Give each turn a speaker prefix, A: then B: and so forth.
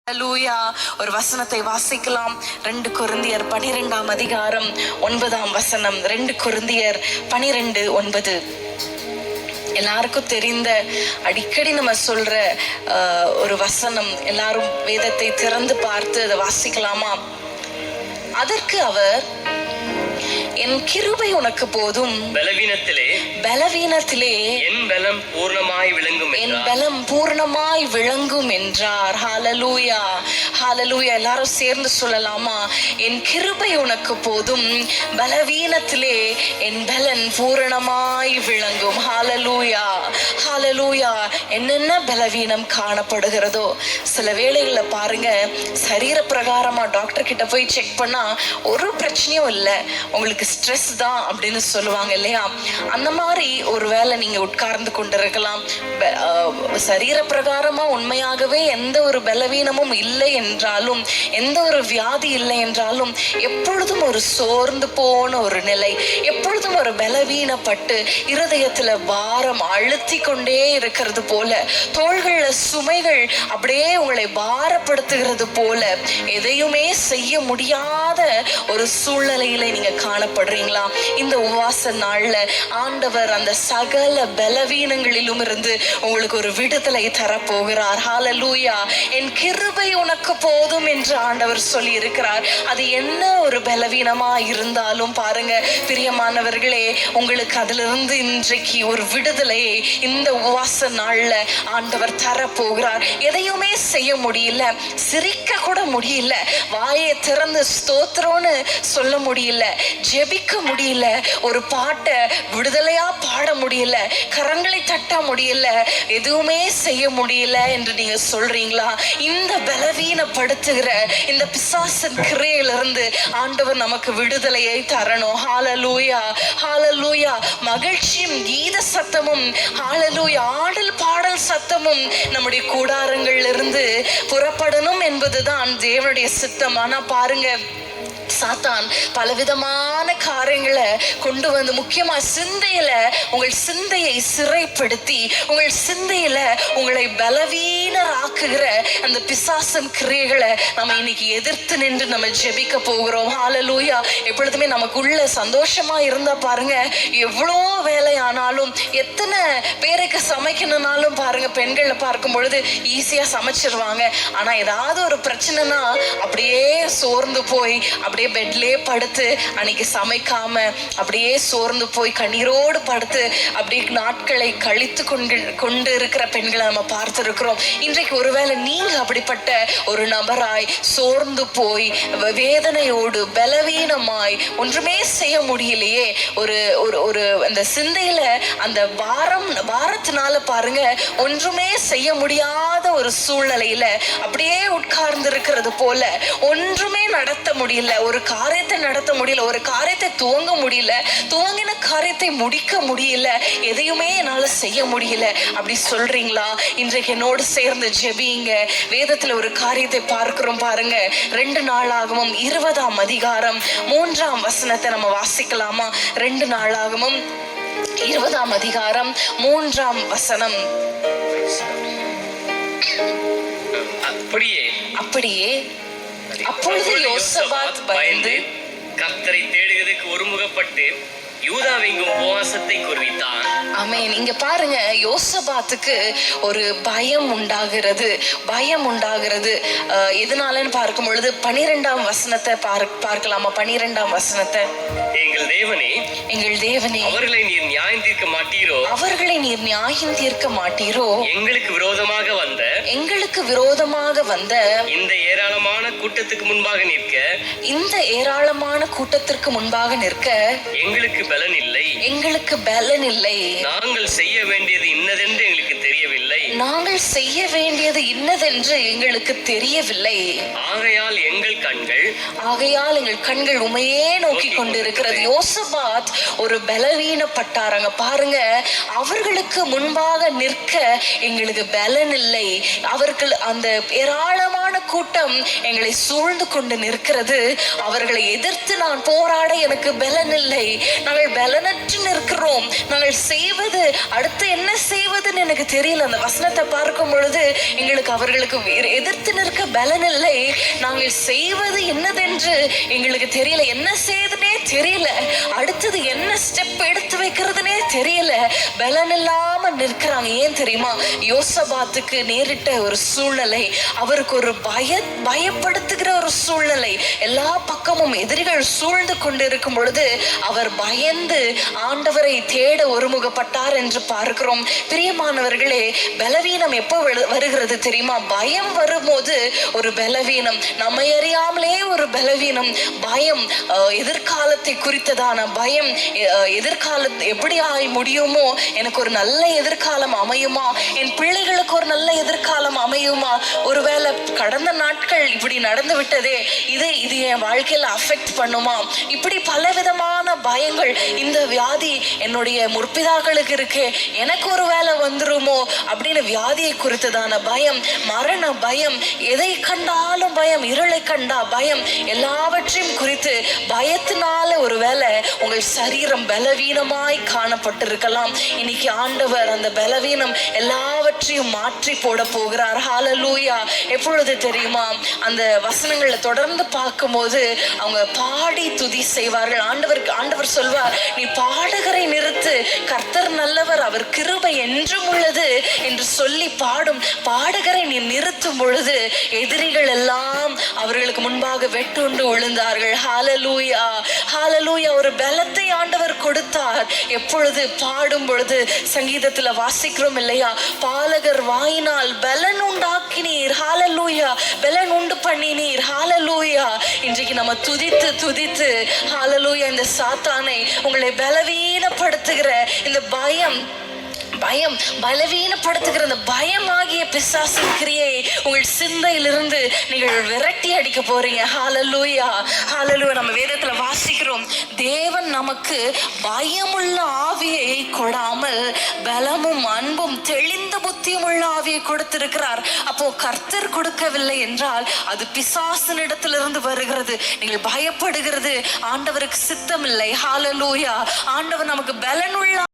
A: ஹல்லேலூயா. ஒரு வசனத்தை வாசிக்கலாம். 2 கொரிந்தியர் 12ஆம் அதிகாரம் 9ஆம் வசனம். 2 கொரிந்தியர் 12:9. எல்லாருக்கும் தெரிந்த, அடிக்கடி நம்ம சொல்ற ஒரு வசனம். எல்லாரும் வேதத்தை திறந்து பார்த்து அதை வாசிக்கலாமா? அதற்கு அவர், என் கிருபை உனக்கு போதும், பலவீனத்திலே என் பலம் பூர்ணமாய் விளங்கும் என்றார். ஹல்லேலூயா, ஹல்லேலூயா. எல்லாரும் சேர்ந்து சொல்லலாமா? என் கிருபை உனக்கு போதும், பலவீனத்திலே என் பலன் பூரணமாய் விளங்கும். ஹல்லேலூயா, ஹல்லேலூயா. என்னென்ன பலவீனம் காணப்படுகிறதோ, சில வேளைகளில் பாருங்க, சரீர பிரகாரமா டாக்டர் கிட்ட போய் செக் பண்ணா ஒரு பிரச்சனையும் இல்லை, உங்களுக்கு ஸ்ட்ரெஸ் தான் அப்படின்னு சொல்லுவாங்க இல்லையா? அந்த மாதிரி ஒரு வேளை நீங்க உட்கார்ந்து கொண்டிருக்கலாம். சரீர பிரகாரமா உண்மையாகவே எந்த ஒரு பலவீனமும் இல்லை என்றாலும், எந்த ஒரு வியாதி இல்லை என்றாலும், எப்பொழுதும் ஒரு சோர்ந்து போன ஒரு நிலை, எப்பொழுதும் ஒரு பலவீனப்பட்டு இருதயத்துல பாரம் அழுத்தி கொண்டே இருக்கிறது போல, தோள்கள்ல சுமைகள் அப்படியே உங்களை பாரப்படுத்துகிறது போல, எதையுமே செய்ய முடியாத ஒரு சூழ்நிலையில நீங்க காணப்படுறீங்களா? இந்த உபவாச நாள்ல ஆண்டவர் அந்த சகல பலவீனங்களிலும் இருந்து உங்களுக்கு ஒரு விடுதலை தரப்போகிறார். ஹல்லேலூயா. என் கிருபை உனக்கு போதும் என்று ஆண்டவர் சொல்லி இருக்கிறார். அது என்ன ஒரு பலவீனமா இருந்தாலும் பாருங்க பிரியமானவர்களே, உங்களுக்கு அதிலிருந்து இன்றைக்கு ஒரு விடுதலையை இந்த உபவாச நாள்ல ஆண்டவர் தரப்போகிறார். எதையுமே செய்ய முடியல, சிரிக்க கூட முடியல, வாயை திறந்து ஸ்தோத்திரம்னு சொல்ல முடியல, ஜெபிக்க முடியல, ஒரு பாட்டை விடுதலையா பாட முடியல, கரங்களை தட்ட முடியல, எதுவுமே செய்ய முடியல என்று நீங்க சொல்றீங்களா? இந்த பலவீனப்படுத்துகிற இந்த பிசாசின் கிரையிலிருந்து ஆண்டவர் நமக்கு விடுதலையை தரணும். ஹல்லேலூயா, ஹல்லேலூயா. மகிழ்ச்சியும் கீத சத்தமும், ஹல்லேலூயா, ஆடல் பாடல் சத்தமும் நம்முடைய கூடாரங்கள்ல இருந்து புறப்படணும் என்பதுதான் தேவனுடைய சித்தம். ஆனா பாருங்க, சாத்தான் பலவிதமான காரியங்களை கொண்டு வந்து, முக்கியமா சிந்தையில உங்கள் சிந்தையை சிறைப்படுத்தி, உங்கள் சிந்தையில உங்களை பலவீனராக்குகிற அந்த பிசாசன் கிரியைகளை நம்ம இன்னைக்கு எதிர்த்து நின்று நம்ம ஜெபிக்க போகிறோம். ஹல்லேலூயா. எப்பொழுதுமே நமக்குள்ள சந்தோஷமா இருந்தா பாருங்க, எவ்வளோ வேலையானாலும், எத்தனை பேருக்கு சமைக்கணும்னாலும் பாருங்க, பெண்களை பார்க்கும் பொழுது ஈஸியா சமைச்சிருவாங்க. ஆனா ஏதாவது ஒரு பிரச்சனைனா அப்படியே சோர்ந்து போய் அப்படியே பெட்லயே படுத்து அன்னைக்கு சமைக்காம அப்படியே சோர்ந்து போய் கண்ணீரோடு படுத்து அப்படியே நாட்களை கழித்து கொண்டு இருக்கிற பெண்களை நம்ம பார்த்திருக்கிறோம். இன்றைக்கு ஒருவேளை நீங்க அப்படிப்பட்ட ஒரு நபராய் சோர்ந்து போய் வேதனையோடு பலவீனமாய் ஒன்றுமே செய்ய முடியலையே, ஒரு ஒரு அந்த சிந்தையில அந்த பாரத்தினால பாருங்க ஒன்றுமே செய்ய முடியாத ஒரு சூழ்நிலையில அப்படியே உட்கார்ந்து இருக்கிறது போல, ஒன்றுமே நடத்த முடியல, ஒரு காரியத்தை நடத்த முடியல, ஒரு காரியத்தை துவங்க முடியல, துவங்கின காரியத்தை முடிக்க முடியல, எதையுமே என்னால செய்ய முடியல அப்படி சொல்றீங்களா? இன்றைக்கு என்னோடு சேர்ந்து ஜெபிங்க. வேதத்துல ஒரு காரியத்தை பார்க்கிறோம் பாருங்க. 2 நாளாகமும் 20ஆம் அதிகாரம் 3ஆம் வசனத்தை நம்ம வாசிக்கலாமா? 2 நாளாகமும் 20ஆம் அதிகாரம் 3ஆம் வசனம். அப்படியே அப்பொழுது யோசபாத் பயந்து
B: கர்த்தரை தேடுவதற்கு ஒருமுகப்பட்டு யூதாவெங்கும் உபவாசத்தை குறித்தான்.
A: ஆமென். இங்க பாருங்க, யோசபாத்துக்கு ஒரு பயம் உண்டாகிறது. எதனாலன்னு பார்க்கும் பொழுது 12ஆம் வசனத்தை பார்க்கலாமா? 12ஆம் வசனத்தை.
B: எங்கள் தேவனே, அவர்களை நீர் நியாயம் தீர்க்க மாட்டீரோ? எங்களுக்கு விரோதமாக வந்த இந்த ஏராளமான கூட்டத்துக்கு முன்பாக நிற்க எங்களுக்கு பலன் இல்லை. நாங்கள் செய்ய வேண்டியது இன்னதென்று எங்களுக்கு தெரியவில்லை. ஆகையால் எங்கள் கண்கள் உமையே நோக்கி கொண்டிருக்கிறது. யோசபாத் ஒரு பலவீனப்பட்டாரங்க பாருங்க. அவர்களுக்கு முன்பாக நிற்க எங்களுக்கு பலன் இல்லை. அவர்கள் அந்த ஏராளமான
A: கூட்டம் எங்களை சூழ்ந்து கொண்டு நிற்கிறது. அவர்களை எதிர்த்து நான் போராட எனக்கு பலன் இல்லை. நாங்கள் பலனற்று நிற்கிறோம். நாங்கள் செய்வது அடுத்து என்ன செய்வதுன்னு எனக்கு தெரியல. அந்த வசனத்தை பார்க்கும் பொழுது எங்களுக்கு அவர்களுக்கு எதிர்த்து நிற்க பலன் இல்லை. நாங்கள் செய்வது என்னதென்று எங்களுக்கு தெரியல. என்ன செய்யுதுன்னே தெரியல. அடுத்தது என்ன ஸ்டெப் எடுத்து வைக்கிறதுனே தெரியல. பலன் இல்லாம நிற்கிறாங்க. ஏன் தெரியுமா? யோசபாத்துக்கு நேரிட்ட ஒரு சூழ்நிலை, அவருக்கு ஒரு பயப்படுத்துகிற ஒரு சூழ்நிலை. எல்லா பக்கமும் எதிரிகள் சூழ்ந்து கொண்டு இருக்கும் பொழுது அவர் பயந்து ஆண்டவரை தேட ஒருமுகப்பட்டார் என்று பார்க்கிறோம். பிரியமானவர்களே, பலவீனம் எப்போ வருகிறது தெரியுமா? பயம் வரும்போது ஒரு பலவீனம், நம்மை அறியாமலே ஒரு பலவீனம், பயம், எதிர்காலத்தை குறித்ததான பயம். எதிர்காலம் எப்படி ஆகி முடியுமோ, எனக்கு ஒரு நல்ல எதிர்காலம் அமையுமா, என் பிள்ளைகளுக்கு ஒரு நல்ல எதிர்காலம் அமையுமா, ஒருவேளை கடந்த நாட்கள் இப்படி நடந்து விட்டதே, இது என் வாழ்க்கையில அஃபெக்ட் பண்ணுமா, இப்படி பலவிதமான பயங்கள். இந்த வியாதி என்னுடைய முற்பிதாக்களுக்கு இருக்கே, எனக்கு ஒரு வேலை வந்துருமோ அப்படின்னு வியாதியை குறித்ததான பயம், மரண பயம், எதை கண்டாலும் பயம், இருளை கண்டா பயம், எல்லாவற்றையும் குறித்து பயத்தினால ஒருவேளை உங்கள் சரீரம் பலவீனமாய் காணப்பட்டிருக்கலாம். இன்னைக்கு ஆண்டவர் அந்த பலவீனம் எல்லாவற்றையும் மாற்றி போட போகிறார். ஹல்லேலூயா. எப்பொழுது தெரியுமா? அந்த வசனங்களை தொடர்ந்து பார்க்கும்போது அவங்க பாடி துதி செய்வார்கள். ஆண்டவர் சொல்வார், நீ பாடகரை நிறுத்து, கர்த்தர் நல்லவர், அவர் கிருபை என்றும் உள்ளது என்று சொல்லி பாடும் பாடகரை நீ நிறுத்தும் பொழுது எதிரிகள் எல்லாம் அவர்களுக்கு முன்பாக வெட்டுண்டு விழுந்தார்கள். ஹல்லேலூயா, ஹல்லேலூயா. ஒரு பலத்தை ஆண்டவர் கொடுத்தார். எப்பொழுது பாடும் பொழுது சங்கீதத்துல வாசிக்கிறோம் இல்லையா? பாலகர் வாயினால் பலன் உண்டாக்கினீர். ஹல்லேலூயா. பலன் உண்டு பண்ணினீர். ஹல்லேலூயா. இன்றைக்கு நம்ம துதித்து ஹல்லேலூயா, இந்த சாத்தானை, உங்களை பலவீனப்படுத்துகிற இந்த பயம் பலவீனப்படுத்துகிற அந்த பயமாகிய பிசாசின் கிரியை உங்கள் சிந்தையிலிருந்து நீங்கள் விரட்டி அடிக்க போறீங்க. ஹல்லேலூயா, ஹல்லேலூயா. நம்ம வேதத்துல வாசிக்கிறோம், தேவன் நமக்கு பயமுள்ள ஆவியை கொடாமல் பலமும் அன்பும் தெளிந்த புத்தியும் உள்ள ஆவியை கொடுத்திருக்கிறார். அப்போ கர்த்தர் கொடுக்கவில்லை என்றால் அது பிசாசினிடத்திலிருந்து வருகிறது. நீங்கள் பயப்படுகிறது ஆண்டவருக்கு சித்தமில்லை. ஹல்லேலூயா. ஆண்டவர் நமக்கு பலனுள்ள